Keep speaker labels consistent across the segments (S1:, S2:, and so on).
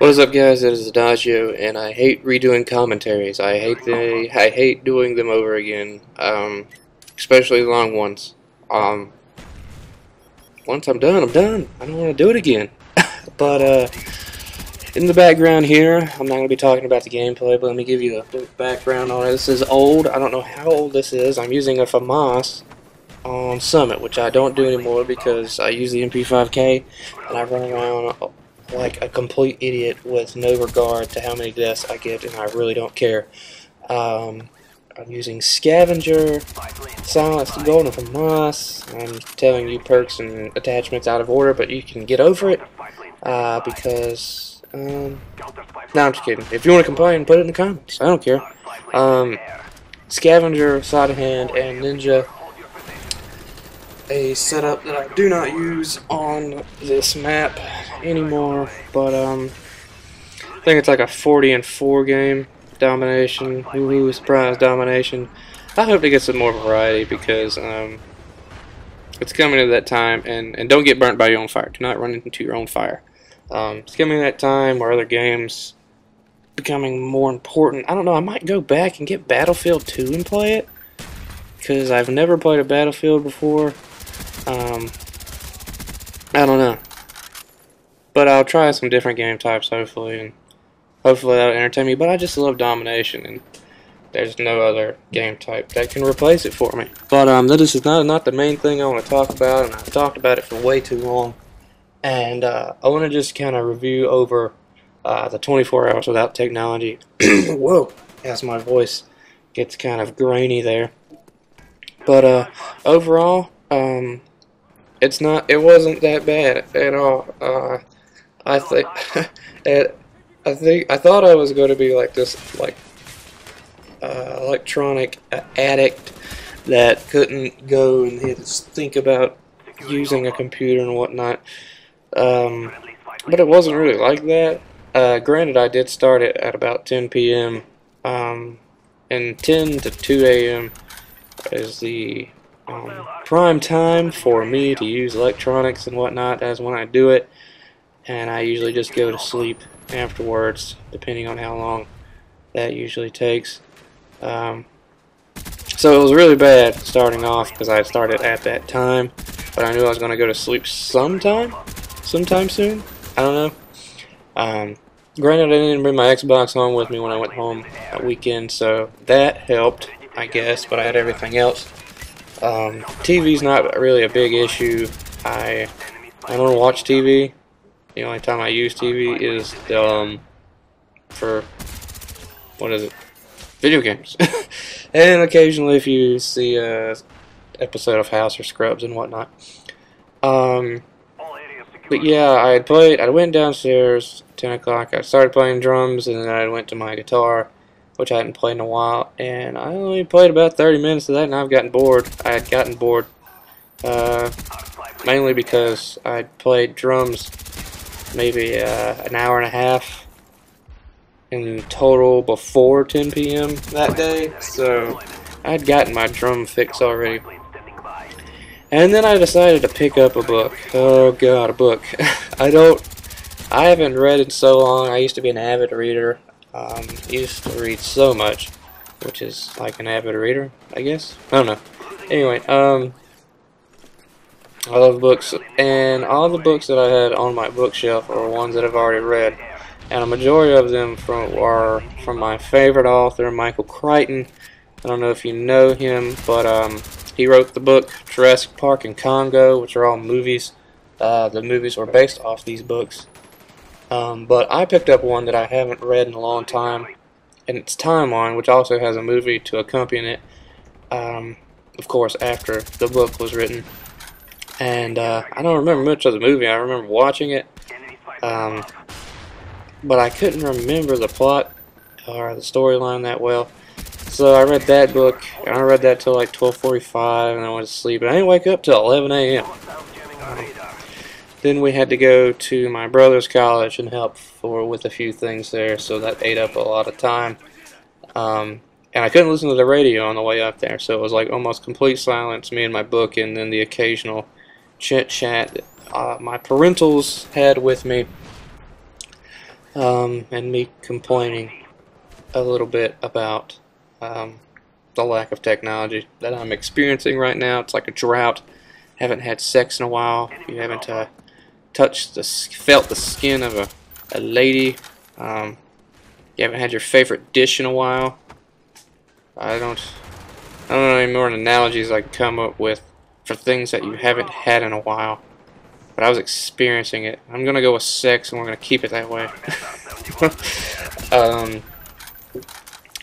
S1: What is up, guys? It is Adagio, and I hate redoing commentaries. I hate doing them over again, especially long ones. Once I'm done, I'm done. I don't want to do it again. But in the background here, I'm not going to be talking about the gameplay, but let me give you a little background on it. This is old. I don't know how old this is. I'm using a FAMAS on Summit, which I don't do anymore because I use the MP5K, and I run around like a complete idiot with no regard to how many deaths I get, and I really don't care. I'm using Scavenger, Silence to Golden from Moss. I'm telling you perks and attachments out of order, but you can get over it because, no, I'm just kidding. If you want to complain, put it in the comments. I don't care. Scavenger, Sleight of Hand, and Ninja. A setup that I do not use on this map anymore, but I think it's like a 40-4 game. Domination, woohoo, surprise domination. I hope to get some more variety because it's coming to that time, and don't get burnt by your own fire. Do not run into your own fire. It's coming to that time where other games becoming more important. I don't know, I might go back and get Battlefield 2 and play it because I've never played a Battlefield before. I don't know, but I'll try some different game types hopefully, and hopefully that'll entertain me. But I just love domination, and there's no other game type that can replace it for me. But this is not the main thing I want to talk about, and I've talked about it for way too long. And I want to just kind of review over the 24 hours without technology. Whoa, as my voice gets kind of grainy there. But overall, it wasn't that bad at all. I thought I was going to be like this, electronic addict that couldn't go and think about using a computer and whatnot. But it wasn't really like that. Granted, I did start it at about 10 p.m. And 10 to 2 a.m. is the prime time for me to use electronics and whatnot. That's when I do it, and I usually just go to sleep afterwards, depending on how long that usually takes. So it was really bad starting off because I started at that time, but I knew I was going to go to sleep sometime soon. I don't know. Granted, I didn't bring my Xbox home with me when I went home that weekend, so that helped, I guess, but I had everything else. TV's not really a big issue. I don't watch TV. The only time I use TV is for, what is it? Video games. And occasionally if you see a episode of House or Scrubs and whatnot. But yeah, I went downstairs 10 o'clock. I started playing drums, and then I went to my guitar, which I hadn't played in a while, and I only played about 30 minutes of that, and I've gotten bored. I had gotten bored, mainly because I played drums maybe an hour and a half in total before 10 p.m. that day, so I had gotten my drum fix already. And then I decided to pick up a book. Oh god, a book. I haven't read in so long. I used to be an avid reader. Used to read so much, which is like an avid reader, I guess. I don't know. Anyway, I love books, and all the books that I had on my bookshelf are ones that I've already read, and a majority of them are from my favorite author, Michael Crichton. I don't know if you know him, but he wrote the book Jurassic Park and Congo, which are all movies. The movies were based off these books. But I picked up one that I haven't read in a long time, and it's Timeline, which also has a movie to accompany it, of course, after the book was written. And I don't remember much of the movie. I remember watching it, but I couldn't remember the plot or the storyline that well. So I read that book, and I read that till like 12:45, and I went to sleep, and I didn't wake up till 11 a.m. Then we had to go to my brother's college and help with a few things there, so that ate up a lot of time. And I couldn't listen to the radio on the way up there, so it was like almost complete silence, me and my book, and then the occasional chit-chat my parentals had with me. and me complaining a little bit about the lack of technology that I'm experiencing right now. It's like a drought. Haven't had sex in a while. You haven't felt the skin of a lady. You haven't had your favorite dish in a while. I don't know any more analogies I can come up with for things that you haven't had in a while. But I was experiencing it. I'm gonna go with sex, and we're gonna keep it that way.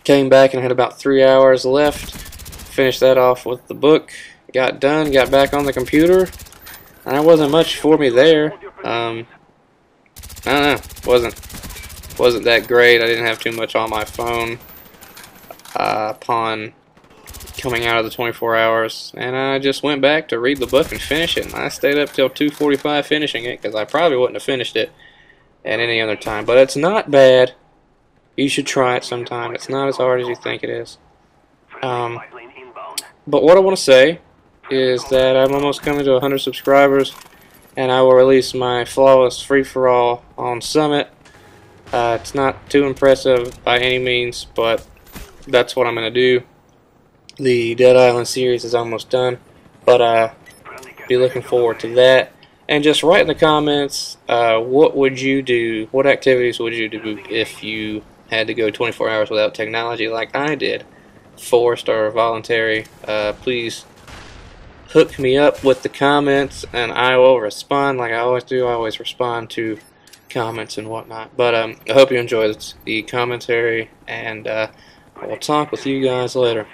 S1: Came back and had about 3 hours left. Finished that off with the book. Got done. Got back on the computer. And there wasn't much for me there. I don't know. Wasn't that great. I didn't have too much on my phone upon coming out of the 24 hours, and I just went back to read the book and finish it. And I stayed up till 2:45 finishing it, because I probably wouldn't have finished it at any other time. But it's not bad. You should try it sometime. It's not as hard as you think it is. But what I want to say is that I'm almost coming to 100 subscribers, and I will release my flawless free-for-all on Summit. It's not too impressive by any means, but that's what I'm going to do. The Dead Island series is almost done, but be looking forward to that. And just write in the comments, what would you do, what activities would you do if you had to go 24 hours without technology like I did, forced or voluntary. Please hook me up with the comments, and I will respond like I always do. I always respond to comments and whatnot. But I hope you enjoyed the commentary, and I will talk with you guys later.